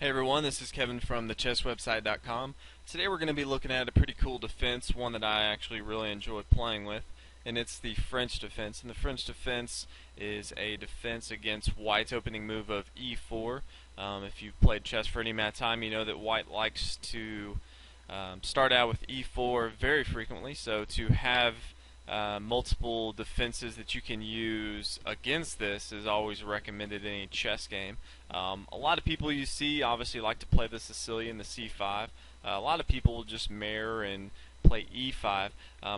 Hey everyone, this is Kevin from thechesswebsite.com. Today we're going to be looking at a pretty cool defense, one that I actually really enjoy playing with, and it's the French defense. And the French defense is a defense against White's opening move of e4. If you've played chess for any amount of time, you know that White likes to start out with e4 very frequently, so to have multiple defenses that you can use against this is always recommended in any chess game. A lot of people you see obviously like to play the Sicilian, the c5. A lot of people will just mirror and play e5.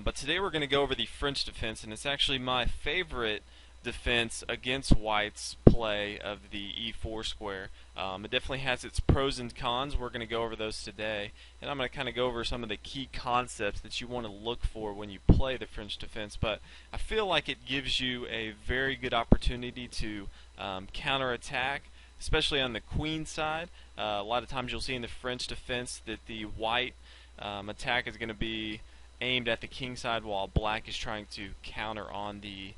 But today we're going to go over the French defense, and it's actually my favorite defense against White's play of the e4 square. It definitely has its pros and cons. We're going to go over those today, and I'm going to kind of go over some of the key concepts that you want to look for when you play the French defense. But I feel like it gives you a very good opportunity to counterattack, especially on the queen side. A lot of times you'll see in the French defense that the white attack is going to be aimed at the king side while black is trying to counter on the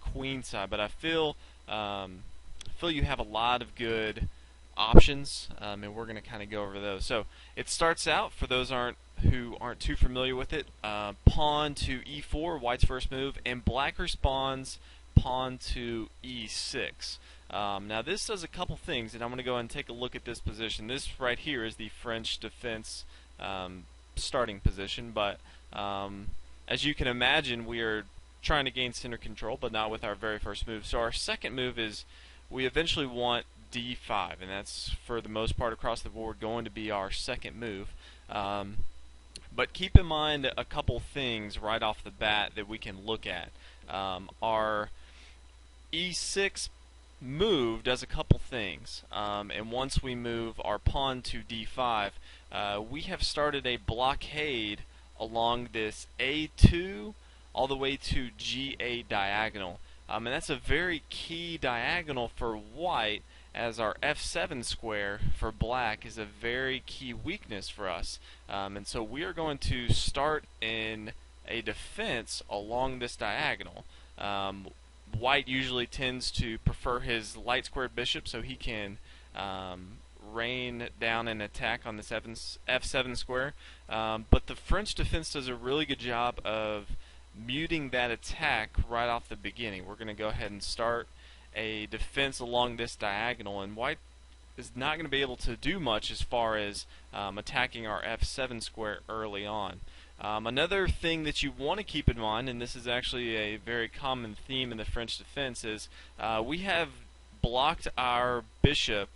queen side. But I feel you have a lot of good options, and we're going to kind of go over those. So it starts out, for those who aren't too familiar with it, pawn to e4, White's first move, and black responds pawn to e6. Now this does a couple things, and I'm going to go ahead and take a look at this position. This right here is the French defense starting position, but as you can imagine, we are trying to gain center control, but not with our very first move. So our second move is we eventually want d5, and that's for the most part across the board going to be our second move. But keep in mind a couple things right off the bat that we can look at. Our e6 move does a couple things, and once we move our pawn to d5, we have started a blockade along this a2 all the way to g8 diagonal, and that's a very key diagonal for White, as our f7 square for black is a very key weakness for us. And so we are going to start in a defense along this diagonal. White usually tends to prefer his light squared bishop so he can rain down an attack on this f7 square. But the French defense does a really good job of muting that attack right off the beginning. We're going to go ahead and start a defense along this diagonal, and White is not going to be able to do much as far as attacking our f7 square early on. Another thing that you want to keep in mind, and this is actually a very common theme in the French defense, is we have blocked our bishop,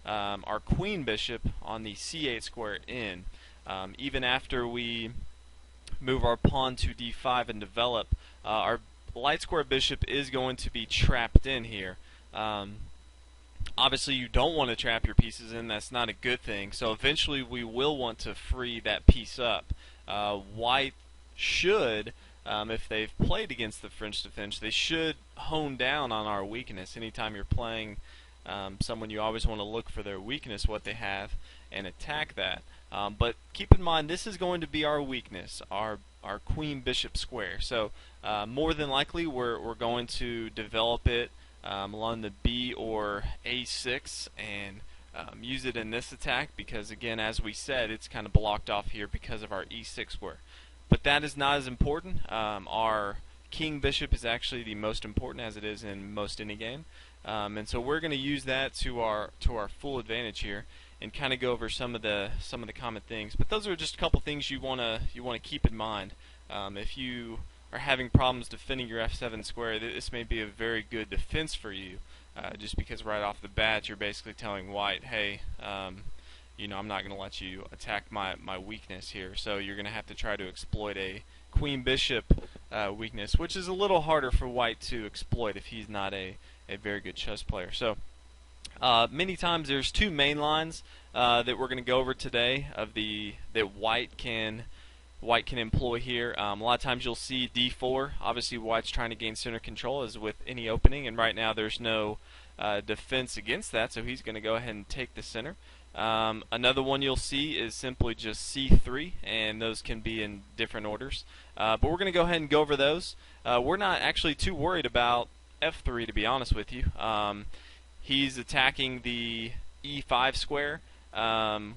our queen bishop, on the c8 square in. Even after we move our pawn to d5 and develop, our light square bishop is going to be trapped in here. Obviously you don't want to trap your pieces in, that's not a good thing, so eventually we will want to free that piece up. White should, if they've played against the French defense, they should hone down on our weakness. Anytime you're playing someone, you always want to look for their weakness, what they have, and attack that. But keep in mind, this is going to be our weakness, our queen bishop square. So more than likely we're going to develop it along the b or a6 and use it in this attack, because again, as we said, it's kind of blocked off here because of our e6 square. But that is not as important. Our king bishop is actually the most important, as it is in most any game. And so we're going to use that to our full advantage here, and kind of go over some of the common things. But those are just a couple things you want to keep in mind. If you are having problems defending your f7 square, this may be a very good defense for you, just because right off the bat you're basically telling White, hey, you know, I'm not going to let you attack my weakness here. So you're going to have to try to exploit a queen bishop weakness, which is a little harder for White to exploit if he's not a very good chess player. So many times there's two main lines that we're going to go over today that White can employ here. A lot of times you'll see d4. Obviously White's trying to gain center control, as with any opening, and right now there's no defense against that, so he's going to go ahead and take the center. Another one you'll see is simply just c3, and those can be in different orders. But we're going to go ahead and go over those. We're not actually too worried about f3, to be honest with you. He's attacking the e5 square.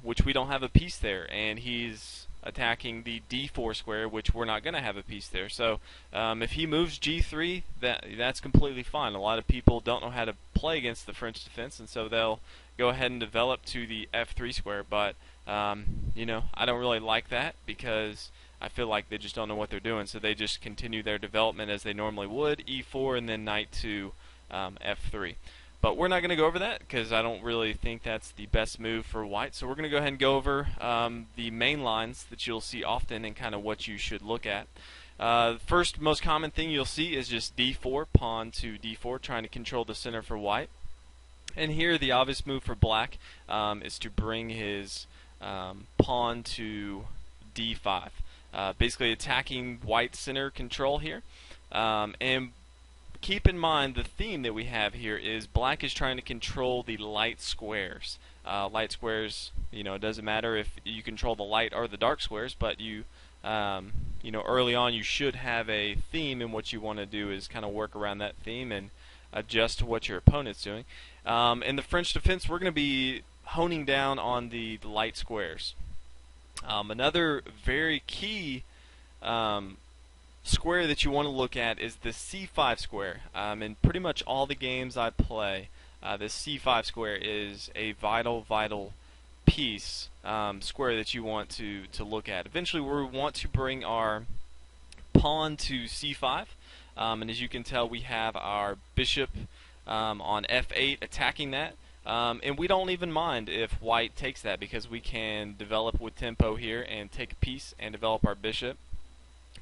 which we don't have a piece there, and he's attacking the d4 square, which we're not going to have a piece there. So if he moves g3, that's completely fine. A lot of people don't know how to play against the French defense, and so they'll go ahead and develop to the f3 square. But you know, I don't really like that, because I feel like they just don't know what they're doing. So they just continue their development as they normally would, e4 and then knight to f3. But we're not going to go over that, because I don't really think that's the best move for white. So we're going to go ahead and go over the main lines that you'll see often and kind of what you should look at. First most common thing you'll see is just d4, pawn to d4, trying to control the center for white. And here the obvious move for black is to bring his pawn to d5, basically attacking white's center control here. And keep in mind the theme that we have here is black is trying to control the light squares. Light squares, you know, it doesn't matter if you control the light or the dark squares, but you know, early on you should have a theme, and what you want to do is kind of work around that theme and adjust to what your opponent's doing. In the French defense, we're going to be honing down on the light squares. Another very key square that you want to look at is the c5 square. In pretty much all the games I play, the c5 square is a vital piece, square that you want to look at. Eventually we want to bring our pawn to c5, and as you can tell, we have our bishop on f8 attacking that. And we don't even mind if white takes that, because we can develop with tempo here and take a piece and develop our bishop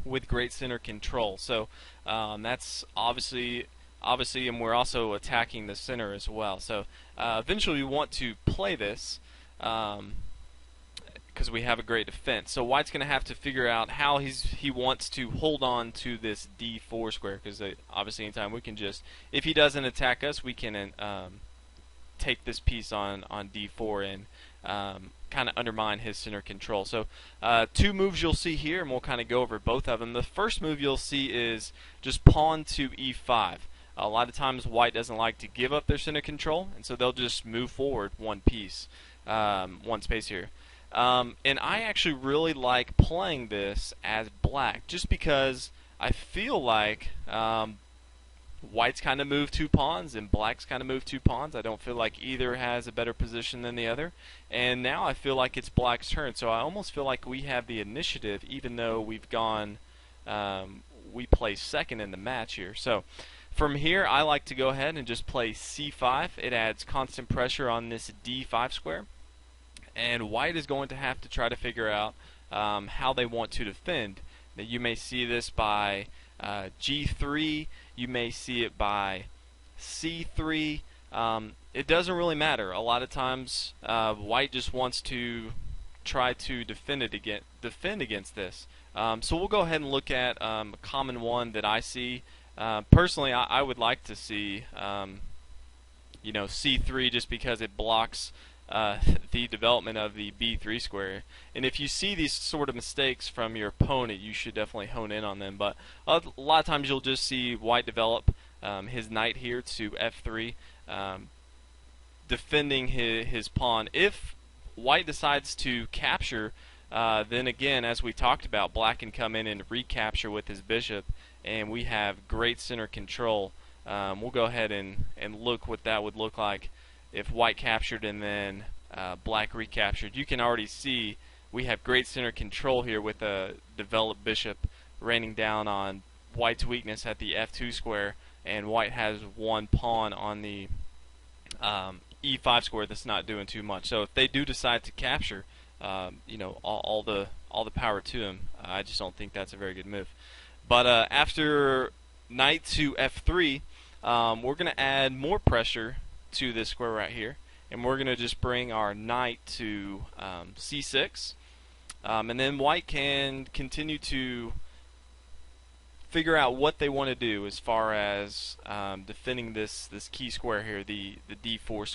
with great center control. So that's obviously, and we're also attacking the center as well. So eventually we want to play this because we have a great defense. So white's going to have to figure out how he wants to hold on to this d4 square, because obviously anytime we can just, if he doesn't attack us, we can take this piece on d4 and kind of undermine his center control. So two moves you'll see here, and we'll kind of go over both of them. The first move you'll see is just pawn to e5. A lot of times white doesn't like to give up their center control, and so they'll just move forward one piece, one space here. And I actually really like playing this as black, just because I feel like white's kind of moved 2 pawns and black's kind of moved 2 pawns. I don't feel like either has a better position than the other. And now I feel like it's black's turn. So I almost feel like we have the initiative, even though we've gone, we play second in the match here. So from here, I like to go ahead and just play c5. It adds constant pressure on this d5 square. And white is going to have to try to figure out how they want to defend. Now, you may see this by g3, you may see it by c3. It doesn't really matter. A lot of times white just wants to try to defend against this. So we'll go ahead and look at a common one that I see. Personally, I would like to see you know, c3, just because it blocks the development of the b3 square. And if you see these sort of mistakes from your opponent, you should definitely hone in on them. But a lot of times you'll just see white develop his knight here to f3, defending his pawn. If white decides to capture, then again, as we talked about, black can come in and recapture with his bishop, and we have great center control. We'll go ahead and look what that would look like if white captured and then black recaptured. You can already see we have great center control here with a developed bishop raining down on white's weakness at the f2 square, and white has 1 pawn on the e5 square that's not doing too much. So if they do decide to capture, you know, all the power to them. I just don't think that's a very good move. But after knight to f3, we're going to add more pressure to this square right here, and we're going to just bring our knight to c6, and then white can continue to figure out what they want to do as far as defending this key square here, the d4 square.